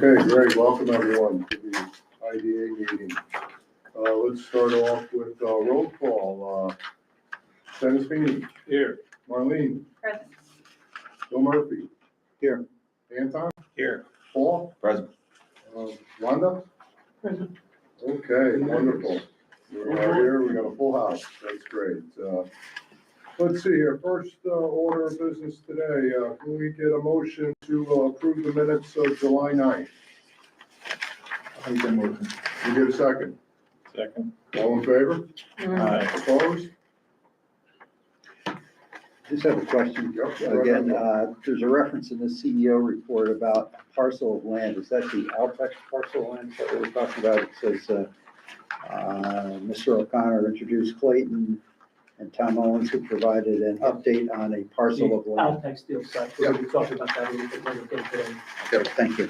Okay, great. Welcome everyone to the IDA meeting. Let's start off with roll call. Dennis Feeney. Here. Marlene. Present. Bill Murphy. Here. Anton. Here. Paul. Present. Wanda. Present. Okay, wonderful. We are here. We got a full house. That's great. Let's see here. First order of business today. Can we get a motion to approve the minutes of July 9th? I'll make that motion. Can we get a second? Second. All in favor? Aye. Opposed? Just have a question. Yep. Again, there's a reference in the CEO report about parcel of land. Is that the Alpex parcel of land that we're talking about? It says, Mr. O'Connor introduced Clayton and Tom Owens, who provided an update on a parcel of land. Alpex deal site, we're going to be talking about that a little bit later today. Okay, thank you.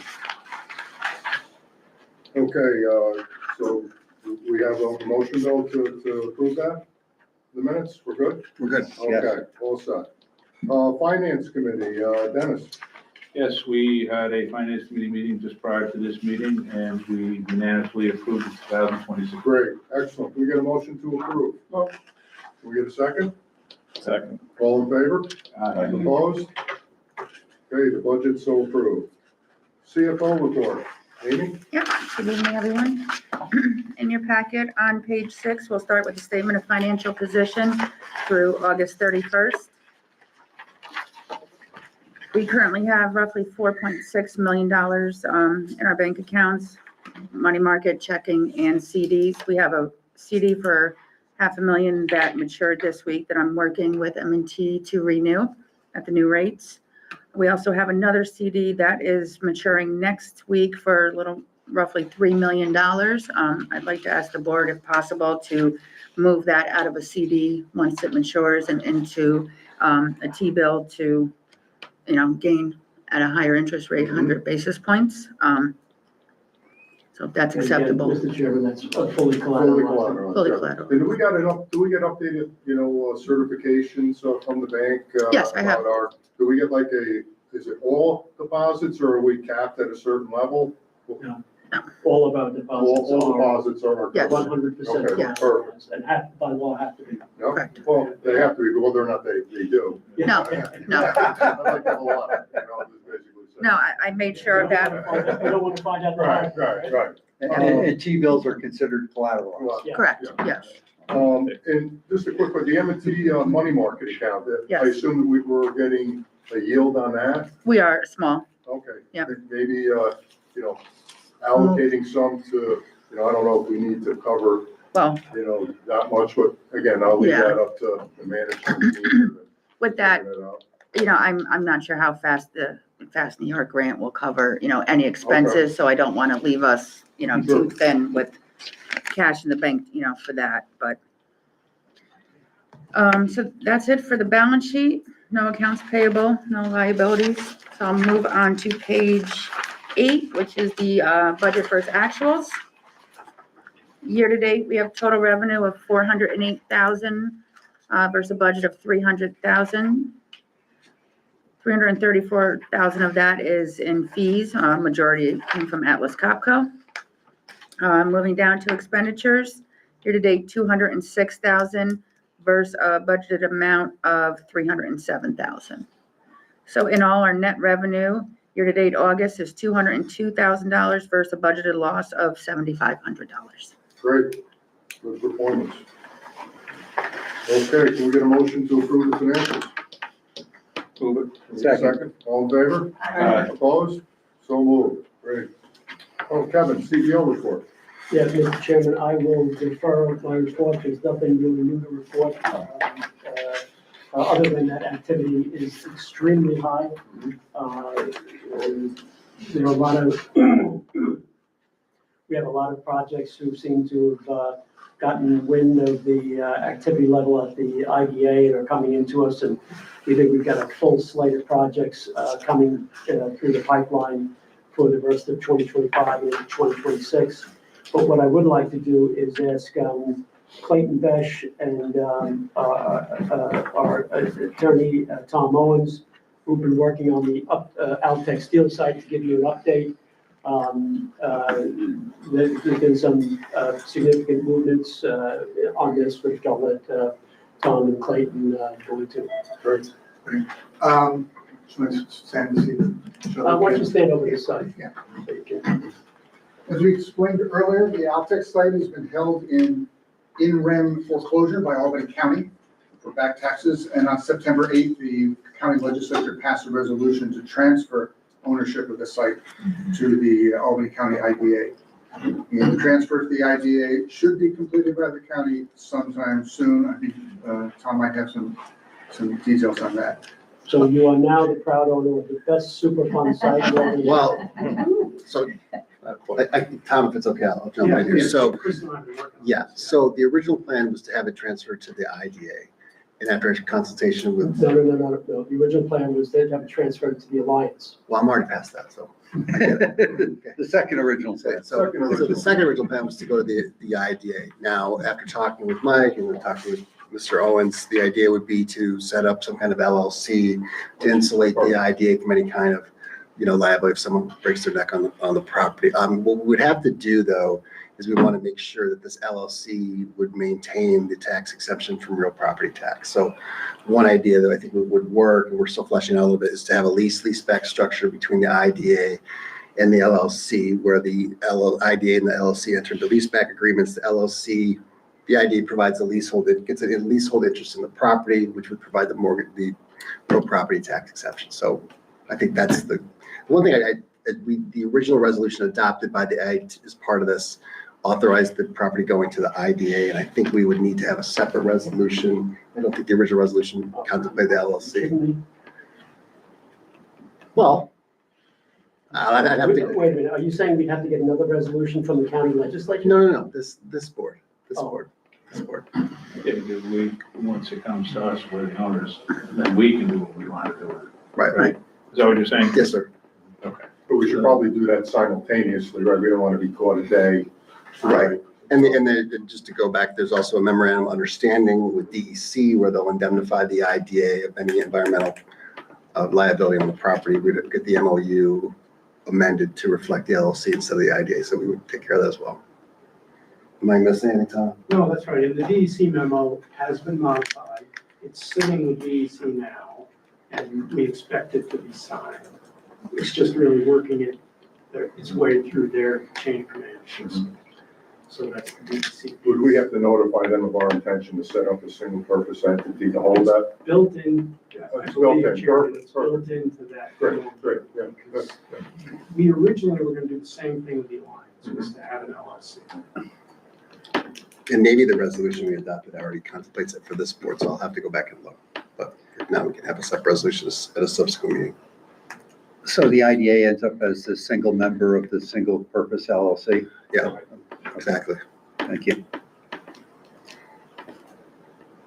Okay, so we have a motion though to approve that? The minutes, we're good? We're good. Okay, all set. Finance committee, Dennis. Yes, we had a finance committee meeting just prior to this meeting, and we unanimously approved the 2026. Great, excellent. Can we get a motion to approve? Can we get a second? Second. All in favor? Aye. Opposed? Okay, the budget's so approved. CFO report, Amy? Yep, good evening, everyone. In your packet on page 6, we'll start with the statement of financial position through August 31st. We currently have roughly $4.6 million in our bank accounts, money market, checking, and CDs. We have a CD for $500,000 that matured this week that I'm working with M&T to renew at the new rates. We also have another CD that is maturing next week for a little, roughly $3 million. I'd like to ask the board, if possible, to move that out of a CD once it matures and into a T-bill to, gain at a higher interest rate, 100 basis points. So if that's acceptable. Mr. Chairman, that's fully Fully collateralized. collateralized. Fully yeah. collateralized. And do we get updated, certifications from the bank? Yes, I have. Do we get is it all deposits or are we capped at a certain level? All of our deposits All are deposits are. Yes. 100% Okay, Yeah. collateralized, and by law have to be. No? Correct. Well, they have to be, whether or not they do. No, no. I like that a lot, just basically saying. No, I made sure of that. We don't want to find out. Right. And T-bills are considered collateral. Well, Yeah. Correct, Yeah. yes. And just a quick one, the M&T money market account, I Yes. assume that we were getting a yield on that? We are small. Okay. Yeah. Maybe, allocating some to, I don't know if we need to cover, Well, that much, but again, I'll leave Yeah. that up to the management team. with that, Figure out. I'm not sure how fast the Fast New York grant will cover, any expenses, so I don't want to leave us, Sure. too thin with cash in the bank, for that, but. So that's it for the balance sheet. No accounts payable, no liabilities. So I'll move on to page 8, which is the budget versus actuals. Year-to-date, we have total revenue of $408,000 versus a budget of $300,000. $334,000 of that is in fees. Majority came from Atlas Copco. Moving down to expenditures, year-to-date $206,000 versus a budgeted amount of $307,000. So in all, our net revenue year-to-date August is $202,000 versus a budgeted loss of $7,500. Great, good performance. Okay, can we get a motion to approve the financials? Move Second. All in favor? Aye. Opposed? So moved. Great. Oh, Kevin, CEO report. Yes, Mr. Chairman, I will defer my report. There's nothing really new to report. Other than that, activity is extremely high. There are a lot of, we have a lot of projects who seem to have gotten wind of the activity level at the IDA and are coming into us, and we think we've got a full slate of projects coming through the pipeline for the rest of 2025 and 2026. But what I would like to do is ask Clayton Besh and our attorney, Tom Owens, who've been working on the Altex Steel site, to give you an update There's been some significant movements on this, which I'll let Tom and Clayton go into. Stand to see the. Why don't you stand over the side? Yeah. So you can- As we explained earlier, the Altex site has been held in rem foreclosure by Albany County for back taxes. And on September 8th, the county legislature passed a resolution to transfer ownership of the site to the Albany County IDA. And the transfer to the IDA should be completed by the county sometime soon. I think Tom might have some details on that. So you are now the proud owner of the best Superfund site. Well, so, Tom, if it's okay, I'll jump right here. So, Chris and I have been working on yeah, this. so the original plan was to have it transferred to the IDA. And after consultation with, No. The original plan was to have it transferred to the Alliance. well, I'm already past that, so. I get it. The second original plan. So the second original plan was to go to the IDA. Now, after talking with Mike and talking with Mr. Owens, the idea would be to set up some kind of LLC to insulate the IDA from any kind of, liability if someone breaks their neck on the property. What we would have to do, though, is we want to make sure that this LLC would maintain the tax exemption from real property tax. So one idea that I think would work, and we're still fleshing out a little bit, is to have a lease-back structure between the IDA and the LLC, where the IDA and the LLC enter into leaseback agreements. The IDA provides the leasehold, it gets a leasehold interest in the property, which would provide the real property tax exception. So I think that's the one thing the original resolution adopted by the IDA as part of this authorized the property going to the IDA, and I think we would need to have a separate resolution. I don't think the original resolution contemplated the LLC. Well, I'd have to. Wait a minute, are you saying we'd have to get another resolution from the county legislature? No, this board. Oh. This board. Yeah, because once it comes to us, we're the owners, then we can do what we want to do. Right. Is that what you're saying? Yes, sir. Okay. But we should probably do that simultaneously, right? We don't want to be caught a day. Right. And then just to go back, there's also a memorandum of understanding with DEC where they'll indemnify the IDA of any environmental liability on the property. We'd get the MOU amended to reflect the LLC instead of the IDA, so we would take care of that as well. Am I missing anything, Tom? No, that's right. And the DEC memo has been modified. It's sitting with DEC now, and we expect it to be signed. It's just really working its way through their chain of command. So that's the DEC. Would we have to notify them of our intention to set up a single purpose entity to hold that? Built in, I It's believe, built in. Chairman, it's Perfect. built into that. Great, yeah. Because we originally were gonna do the same thing with the Alliance, was to have an LLC. And maybe the resolution we adopted already contemplates it for this board, so I'll have to go back and look. But if not, we can have a separate resolution at a subsequent meeting. So the IDA ends up as the single member of the single purpose LLC? Yeah, exactly. Thank you.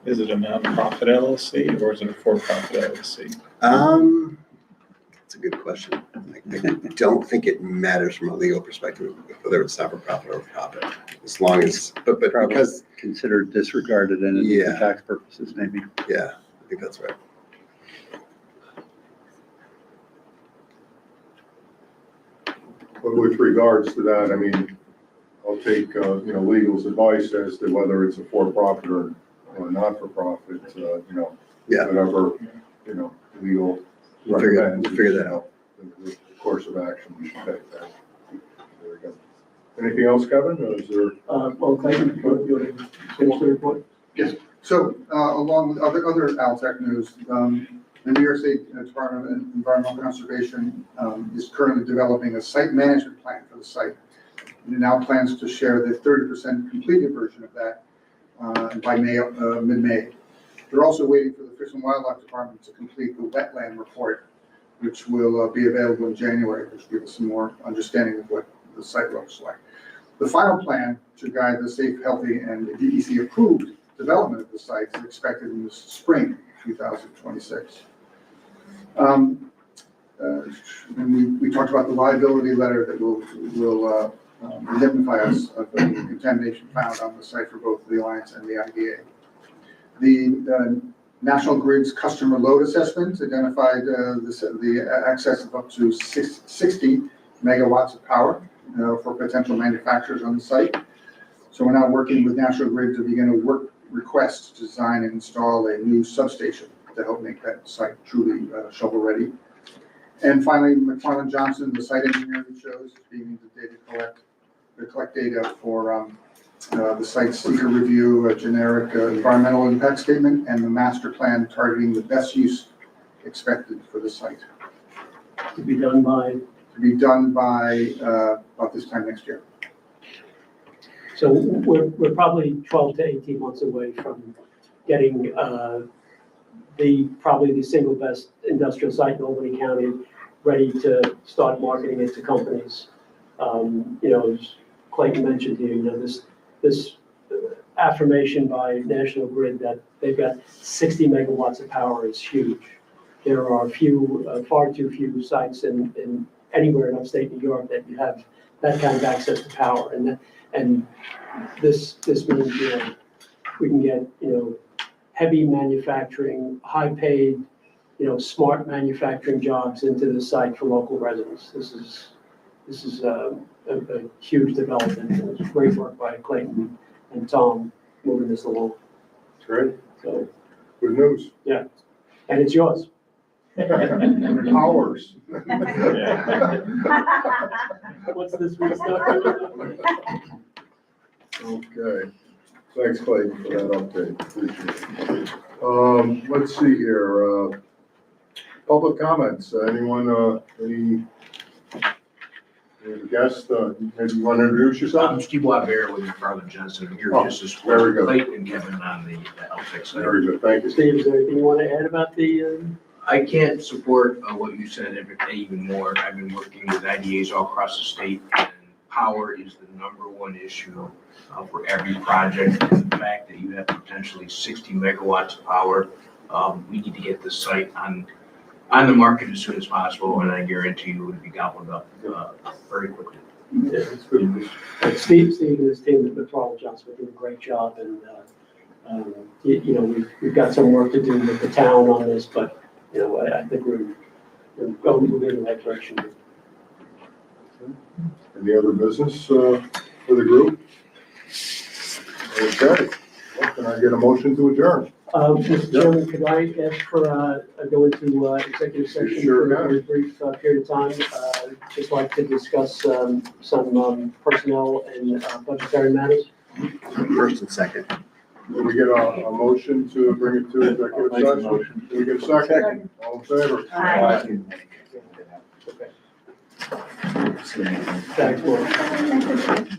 Is it a nonprofit LLC or is it a for-profit LLC? That's a good question. I don't think it matters from a legal perspective whether it's not for profit or profit, as long as, but because, Considered disregarded entity for Yeah. tax purposes, maybe. yeah, I think that's right. But with regards to that, I mean, I'll take, legal's advice as to whether it's a for-profit or not-for-profit, Yeah. whatever, legal. We'll figure recommends, that out. The course of action we should take that. There we go. Anything else, Kevin, or is there? Well, Clayton, you want to finish the report? So, along with other Altech news, the New York State Department of Environmental Conservation is currently developing a site management plan for the site. And it now plans to share the 30% completed version of that by mid-May. They're also waiting for the Fish and Wildlife Department to complete the wetland report, which will be available in January, which will give us some more understanding of what the site looks like. The final plan to guide the safe, healthy, and DEC-approved development of the site is expected in the spring 2026. And we talked about the liability letter that will indemnify us of the contamination found on the site for both the Alliance and the IDA. The National Grid's customer load assessment identified the excess of up to 60 megawatts of power for potential manufacturers on the site. So we're now working with National Grid to begin a work request to design and install a new substation to help make that site truly shovel-ready. And finally, McFarland Johnson, the site engineer that shows, is beginning to collect data for the site seeker review, a generic environmental impact statement, and the master plan targeting the best use expected for the site. To be done by, To be done by about this time next year. so we're probably 12 to 18 months away from getting probably the single best industrial site in Albany County ready to start marketing it to companies. As Clayton mentioned here, this affirmation by National Grid that they've got 60 megawatts of power is huge. There are far too few sites in anywhere in upstate New York that you have that kind of access to power. And this means, we can get, heavy manufacturing, high-paid, smart manufacturing jobs into the site for local residents. This is a huge development, and it's great work by Clayton and Tom moving this along. That's great. So, Good news. and it's yours. Ours. What's this week's stuff? Okay. Thanks, Clayton, for that update. Appreciate it. Let's see here. Public comments. Anyone, any guest, maybe you want to introduce yourself? I'm Steve Waber with McFarland Johnson. I'm here Oh, just as very good. Clayton and Kevin on the LTEC side. Very good. Thank you. Steve, is there anything you want to add about the? I can't support what you said even more. I've been working with IDAs all across the state, and power is the number one issue for every project. And the fact that you have potentially 60 megawatts of power, we need to get this site on the market as soon as possible, and I guarantee you it would be gobbled up very quickly. Yeah, it's good. Steve and his team at McFarland Johnson are doing a great job, and we've got some work to do with the town on this, but I think we're going in the right direction. Any other business for the group? Okay. Well, can I get a motion to adjourn? Mr. Chairman, could I ask for go into executive session Sure for can. a very brief period of time? Just like to discuss some personnel and budgetary matters. First and second. Can we get a motion to bring it to executive session? Can we get a second? All in favor? Aye. Thanks, Mark.